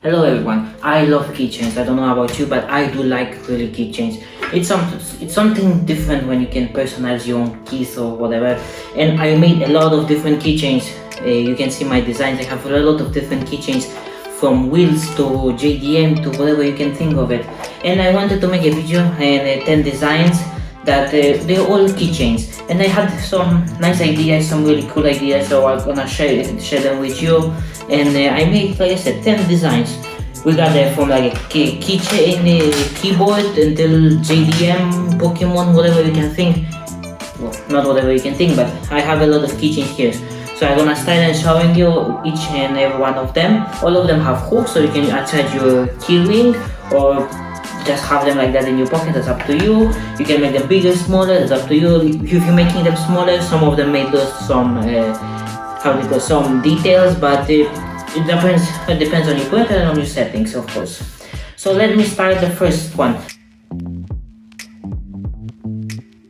Hello everyone, I love keychains. I don't know about you, but I do like really keychains. It's something different when you can personalize your own keys or whatever. And I made a lot of different keychains. You can see my designs. I have a lot of different keychains, from wheels to JDM to whatever you can think of it. And I wanted to make a video and 10 designs that they're all keychains. And I had some nice ideas, some really cool ideas, so I'm gonna share them with you. And I made, like I said, 10 designs. We got from like a keychain, keyboard, until JDM, Pokemon, whatever you can think. Well, not whatever you can think, but I have a lot of keychains here. So I'm gonna start and showing you each and every one of them. All of them have hooks, so you can attach your key ring or just have them like that in your pocket. That's up to you. You can make them bigger, smaller, that's up to you. If you're making them smaller, some of them may lose some details, but it depends on your printer and on your settings, of course. So let me start the first one.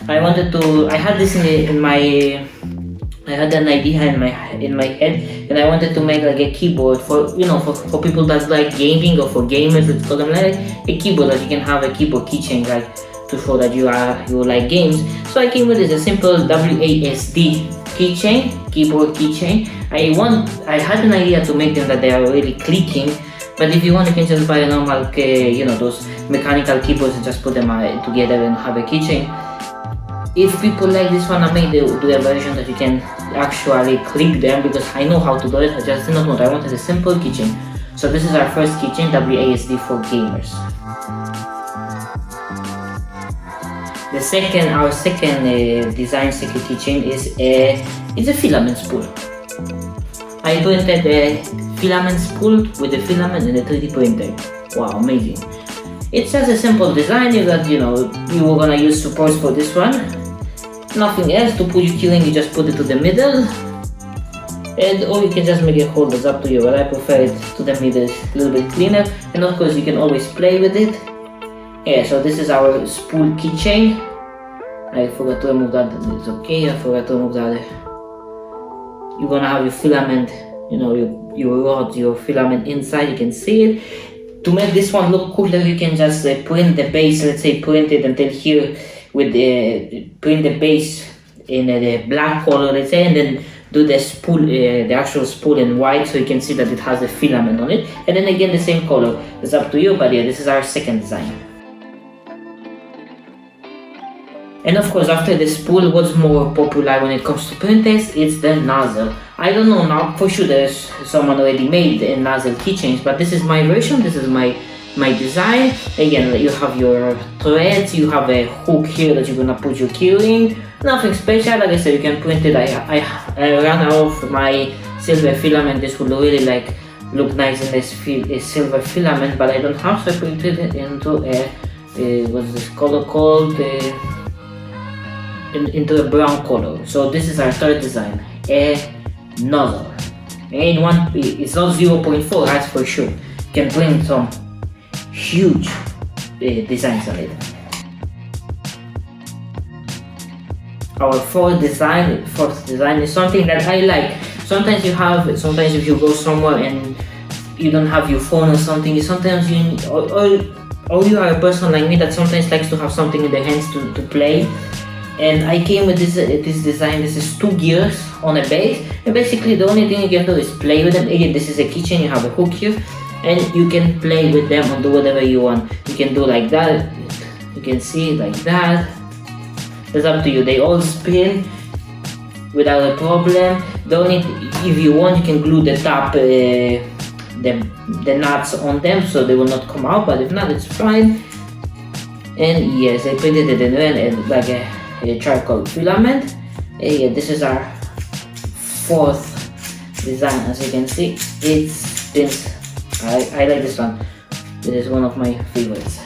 I had this I had an idea in my head, and I wanted to make like a keyboard for people that like gaming, or for gamers, let's call them, like a keyboard that you can have a keyboard keychain, like to show that you like games. So I came with this a simple WASD keychain, keyboard keychain. I had an idea to make them that they are really clicking, but if you want, you can just buy a normal, those mechanical keyboards and just put them together and have a keychain. If people like this one, I made do a version that you can actually click them, because I know how to do it. I just did not know. I wanted a simple keychain. So this is our first keychain, WASD for gamers. Our second design secret keychain is it's a filament spool. I printed a filament spool with a filament and a 3D printer. Wow, amazing! It's just a simple design. You were gonna use supports for this one. Nothing else. To put your key ring, you just put it to the middle, or you can just make a hole. That's up to you. But I prefer it to the middle, a little bit cleaner. And of course, you can always play with it. Yeah, so this is our spool keychain. I forgot to remove that. It's okay. I forgot to remove that. You're gonna have your filament, your rod, your filament inside. You can see it. To make this one look cooler, you can just print the base. Let's say print it until here with print the base in the black color, let's say, and then do the spool, the actual spool in white, so you can see that it has the filament on it. And then again, the same color. It's up to you, but yeah, this is our second design. And of course, after the spool, what's more popular when it comes to printers? It's the nozzle. I don't know now for sure. There's someone already made the nozzle keychains, but this is my version. This is my design. Again, you have your threads. You have a hook here that you're gonna put your key ring. Nothing special. Like I said, you can print it. I ran out of my silver filament. This would really look nice in this silver filament, but I don't have, so I printed it into what's this color called? Into a brown color. So this is our third design, a nozzle. It's not 0.4, that's for sure. You can bring some huge designs on it. Our fourth design is something that I like. Sometimes if you go somewhere and you don't have your phone or something, or you are a person like me that sometimes likes to have something in their hands to play. And I came with this design. This is 2 gears on a base, and basically the only thing you can do is play with them. Again, this is a keychain. You have a hook here, and you can play with them and do whatever you want. You can do like that. You can see like that. It's up to you. They all spin without a problem. If you want, you can glue the top, the nuts on them, so they will not come out. But if not, it's fine. And yes, I printed it in like a charcoal filament. Yeah, this is our fourth design. As you can see, it spins. I like this one. This is one of my favorites.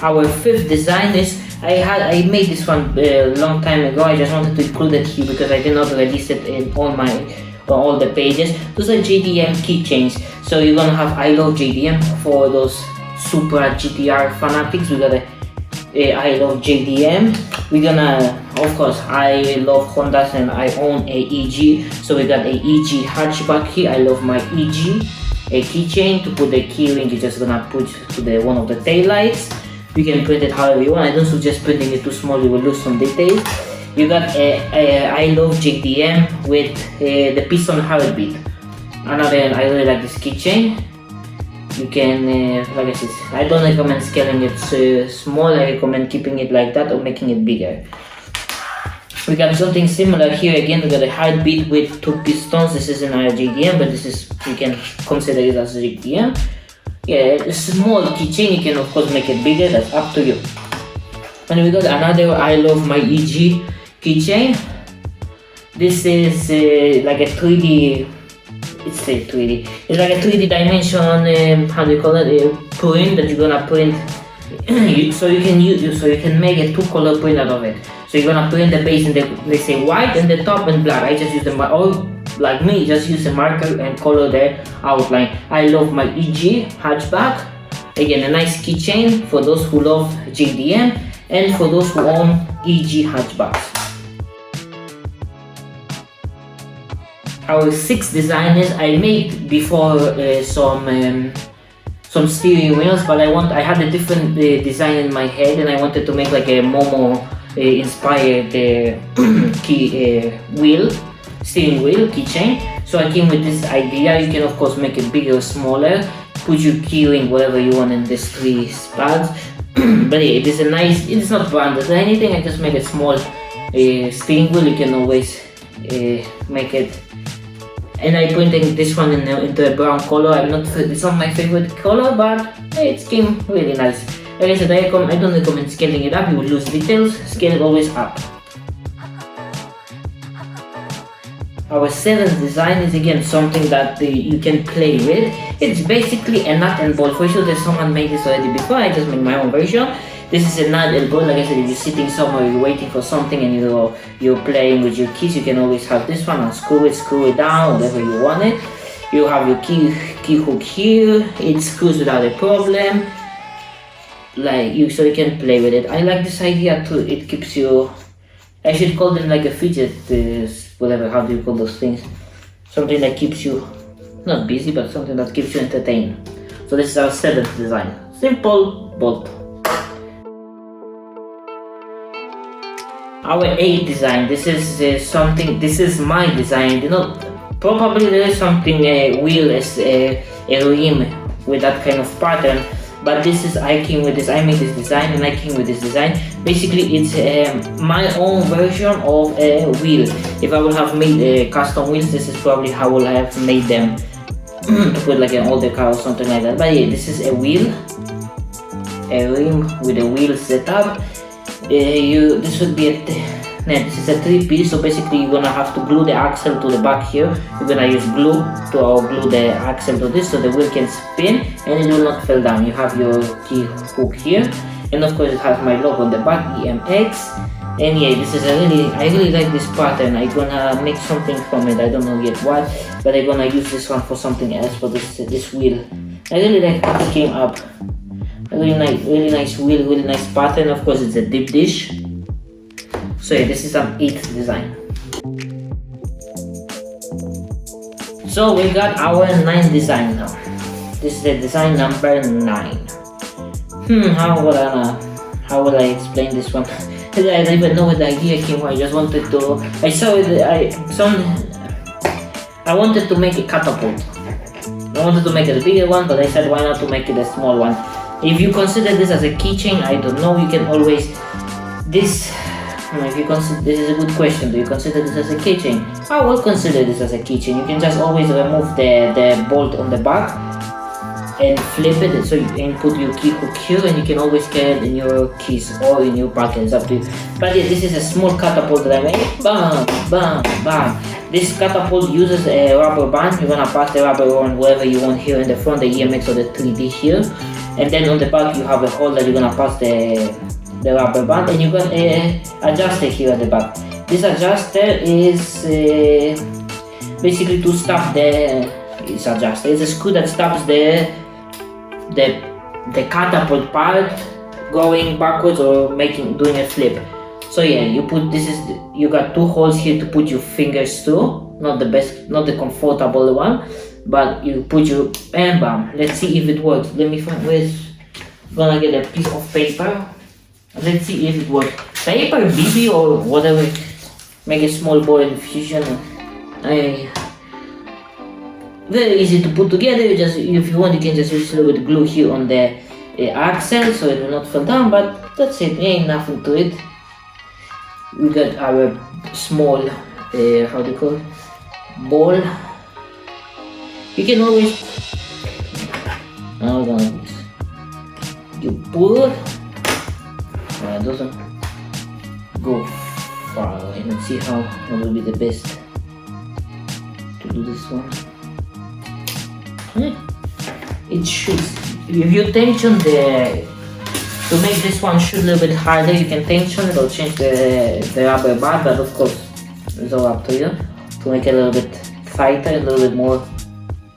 Our fifth design is I made this one a long time ago. I just wanted to include it here because I did not release it in all the pages. Those are JDM keychains. So you're gonna have I love JDM for those super GTR fanatics. We got a I love JDM. We're gonna, of course, I love Hondas and I own a EG, so we got a EG hatchback here. I love my EG. A keychain to put the key ring. You're just gonna put to the one of the tail lights. You can print it however you want. I don't suggest printing it too small, you will lose some details. You got a I love JDM with the piston heartbeat. Another, I really like this keychain. You can, like I said, I don't recommend scaling it small. I recommend keeping it like that or making it bigger. We got something similar here again. We got a heartbeat with 2 pistons. This isn't a JDM, but this is, you can consider it as a JDM. Yeah, a small keychain. You can of course make it bigger. That's up to you. And we got another I love my EG keychain. This is like a 3D. It's a 3D. It's like a 3D dimension. How do you call it? Print that you're gonna print. So you can use. So you can make a 2-color print out of it. So you're gonna print the base in the, let's say, white and the top and black. I just use the, or like me, just use a marker and color the outline. I love my EG hatchback. Again, a nice keychain for those who love JDM and for those who own EG hatchbacks. Our 6th design is I made before some steering wheels, but I had a different design in my head, and I wanted to make like a Momo-inspired steering wheel keychain. So I came with this idea. You can of course make it bigger or smaller. Put your keyring whatever you want in these 3 spots. But yeah, it is a nice. It's not branded or anything. I just make a small steering wheel. You can always make it. And I printed this one into a brown color. It's not my favorite color, but it came really nice. Like I said, I don't recommend scaling it up. You will lose details. Scale it always up. Our 7th design is again something that you can play with. It's basically a nut and bolt. For sure, there's someone made this already before. I just made my own version. This is a nut and bolt. Like I said, if you're sitting somewhere, you're waiting for something, and you're playing with your keys, you can always have this one. Unscrew it down, whatever you want it. You have your key hook here. It screws without a problem. So you can play with it. I like this idea too. It keeps you. I should call them like a fidget, whatever. How do you call those things? Something that keeps you not busy, but something that keeps you entertained. So this is our 7th design. Simple bolt. Our 8th design. This is something. This is my design. Probably there is something wheel as a rim with that kind of pattern. But this is, I came with this, I made this design and I came with this design. Basically it's my own version of a wheel. If I would have made custom wheels, this is probably how I would have made them. To put like an older car or something like that. But yeah, this is a wheel. A rim with a wheel setup. This would be this is a 3-piece, so basically you're gonna have to glue the axle to the back here. You're gonna use glue to glue the axle to this so the wheel can spin and it will not fall down. You have your key hook here, and of course it has my logo on the back, EMX. And yeah, this is I really like this pattern. I'm gonna make something from it. I don't know yet what, but I'm gonna use this one for something else, for this wheel. I really like how it came up. A really nice wheel, really nice pattern. Of course it's a deep dish. So yeah, this is our 8th design. So we got our 9th design now. This is the design number 9. How will I explain this one? I don't even know where the idea came from. I just wanted to. I saw it. I wanted to make a catapult. I wanted to make it a bigger one, but I said why not to make it a small one. If you consider this as a keychain, I don't know. You can always this. If you consider, this is a good question. Do you consider this as a keychain? I will consider this as a keychain. You can just always remove the bolt on the back and flip it, so you can put your key hook here, and you can always carry it in your keys or in your pocket. It's up to you. But yeah, this is a small catapult that I made. Bam, bam, bam. This catapult uses a rubber band. You're gonna pass the rubber on wherever you want here in the front, the EMX or the 3D here, and then on the back you have a hole that you're gonna pass the rubber band, and you got a adjuster here at the back. This adjuster is basically to stop it's a screw that stops the catapult part going backwards or doing a flip. So yeah, you got 2 holes here to put your fingers through. Not the comfortable one, but you put your, and bam. Let's see if it works. Let me find gonna get a piece of paper. Let's see if it works. Paper, BB or whatever. Make a small ball in fusion. Very easy to put together. If you want, you can just use a little bit of glue here on the axle so it will not fall down. But that's it. Ain't nothing to it. We got our small, how do you call it, ball. You can always, you pull it. It doesn't go far away. Let's see how will be the best to do this one. It shoots. If you tension to make this one shoot a little bit harder, you can tension it or change the rubber band, but of course it's all up to you. To make it a little bit tighter, a little bit more,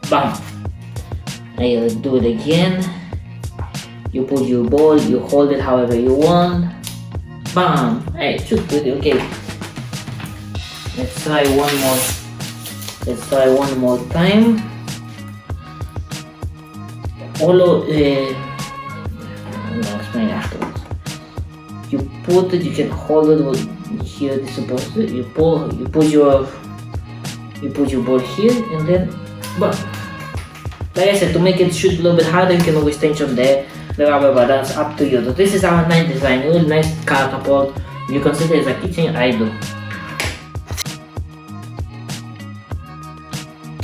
bam. I'll do it again. You put your ball, you hold it however you want, bam. Hey, it should good. Okay. Let's try one more time. I'll explain afterwards. You put it, you can hold it with here. This is supposed to. You put your ball here, and then, but like I said, to make it shoot a little bit harder, you can always tension the rubber, but that's up to you. So this is our nice design, really nice catapult. You consider it as a keychain? I do.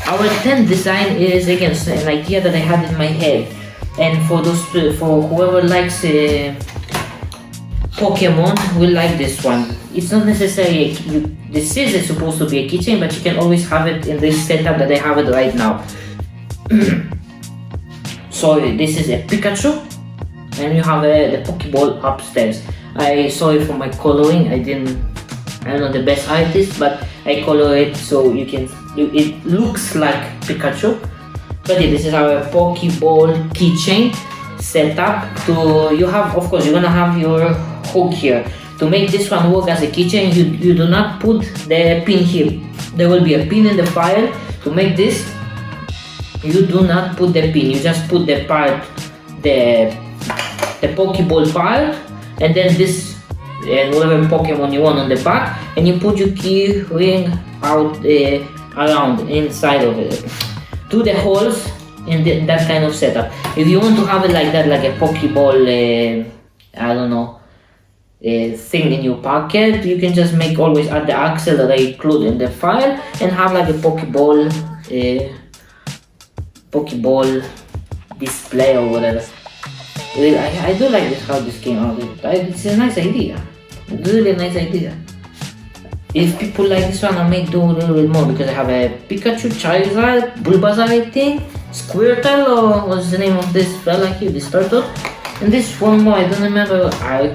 Our 10th design is again an idea that I had in my head, and for whoever likes Pokemon will like this one. It's not necessarily this is supposed to be a keychain, but you can always have it in this setup that I have it right now. So this is a Pikachu, and you have the Pokeball upstairs. Sorry for my coloring. I'm not the best artist, but I color it so it looks like Pikachu. But yeah, this is our Pokeball keychain setup. Of course, you're gonna have your hook here. To make this one work as a keychain, you do not put the pin here. There will be a pin in the file. To make this, you do not put the pin. You just put the Pokeball part, and then this and whatever Pokemon you want on the back, and you put your key ring out around inside of it to the holes in that kind of setup. If you want to have it like that, like a Pokeball, I don't know, thing in your pocket, you can just always add the axle that I include in the file and have like a Pokeball display or whatever. I do like this, how this came out. It's a nice idea. It's really a nice idea. If people like this one, I may do a little bit more because I have a Pikachu, Charizard, Bulbasaur, I think, Squirtle, or what's the name of this fella here, this turtle. And this one more, I don't remember, I'm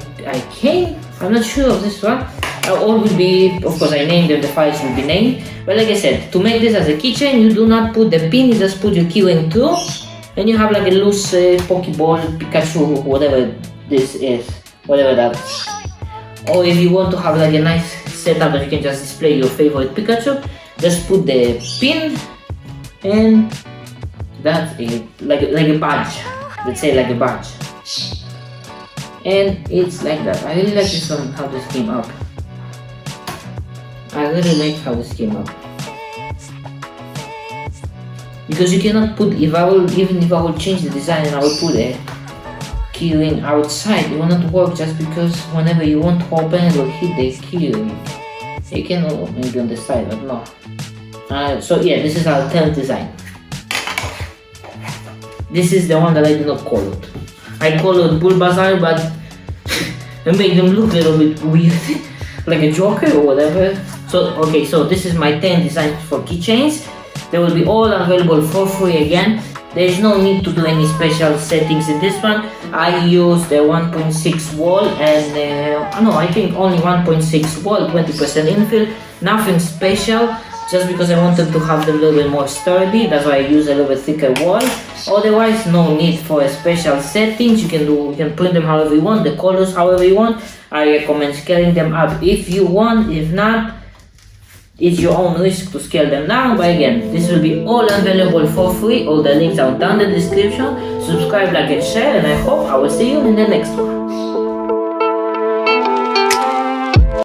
not sure of this one. All will be, of course I named them, the files will be named. But like I said, to make this as a keychain, you do not put the pin, you just put your key ring through. And you have like a loose Pokeball, Pikachu, whatever this is, whatever that is. Or if you want to have like a nice setup that you can just display your favorite Pikachu, just put the pin, and that's it, like a badge. Let's say like a badge. And it's like that. I really like this one, how this came up. I really like how this came up. Because you cannot put, even if I will change the design and I will put a key ring outside, it will not work just because whenever you want to open it will hit the key ring. You can maybe on the side, but no. So yeah, this is our 10th design. This is the one that I did not color. I colored Bulbasaur, but I made them look a little bit weird, like a Joker or whatever. So okay, so this is my 10 designs for keychains. They will be all available for free again. There is no need to do any special settings in this one. I use the 1.6 wall and I think only 1.6 wall, 20% infill. Nothing special. just because I wanted to have them a little bit more sturdy. That's why I use a little bit thicker wall. Otherwise, no need for a special settings. You can print them however you want, the colors however you want. I recommend scaling them up if you want. If not, it's your own risk to scale them down. But again, this will be all available for free. All the links are down in the description. Subscribe, like and share, and I hope I will see you in the next one.